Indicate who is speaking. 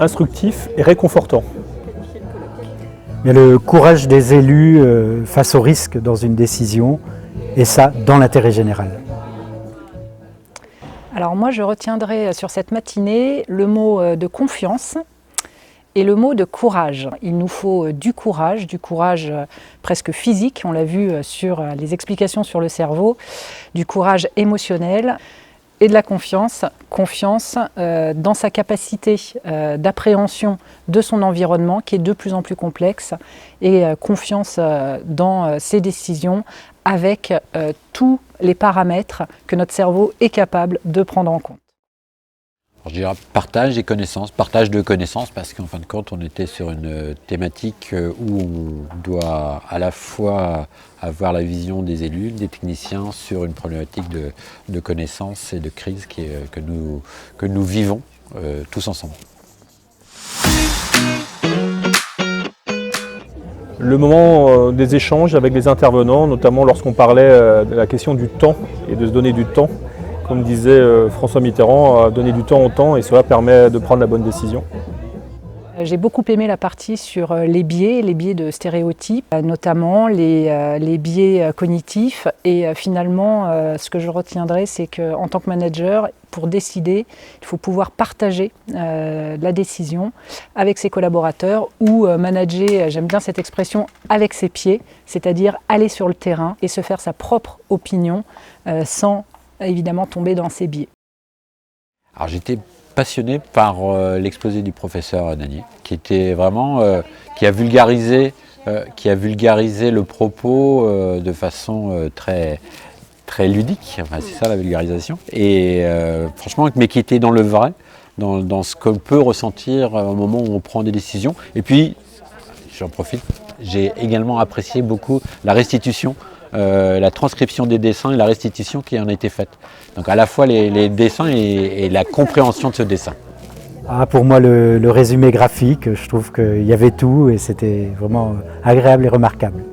Speaker 1: instructif et réconfortant.
Speaker 2: Mais le courage des élus face au risque dans une décision, et ça dans l'intérêt général.
Speaker 3: Alors moi je retiendrai sur cette matinée le mot de confiance et le mot de courage. Il nous faut du courage presque physique, on l'a vu sur les explications sur le cerveau, du courage émotionnel et de la confiance dans sa capacité d'appréhension de son environnement qui est de plus en plus complexe et confiance dans ses décisions avec tous les paramètres que notre cerveau est capable de prendre en compte.
Speaker 4: Je dirais partage de connaissances, parce qu'en fin de compte, on était sur une thématique où on doit à la fois avoir la vision des élus, des techniciens sur une problématique de connaissances et de crise que nous vivons tous ensemble.
Speaker 1: Le moment des échanges avec les intervenants, notamment lorsqu'on parlait de la question du temps et de se donner du temps. Comme disait François Mitterrand, donner du temps au temps et cela permet de prendre la bonne décision.
Speaker 3: J'ai beaucoup aimé la partie sur les biais de stéréotypes, notamment les biais cognitifs. Et finalement, ce que je retiendrai, c'est qu'en tant que manager, pour décider, il faut pouvoir partager la décision avec ses collaborateurs ou manager, j'aime bien cette expression, avec ses pieds, c'est-à-dire aller sur le terrain et se faire sa propre opinion sans évidemment tomber dans ses biais.
Speaker 4: Alors j'étais passionné par l'exposé du professeur Nanier, qui était vraiment qui a vulgarisé le propos de façon très ludique. Enfin, c'est ça la vulgarisation. Et franchement, mais qui était dans le vrai, dans ce qu'on peut ressentir au moment où on prend des décisions. Et puis, j'en profite, j'ai également apprécié beaucoup la restitution. La transcription des dessins et la restitution qui en a été faite. Donc à la fois les dessins et la compréhension de ce dessin.
Speaker 2: Pour moi, le résumé graphique, je trouve qu'il y avait tout et c'était vraiment agréable et remarquable.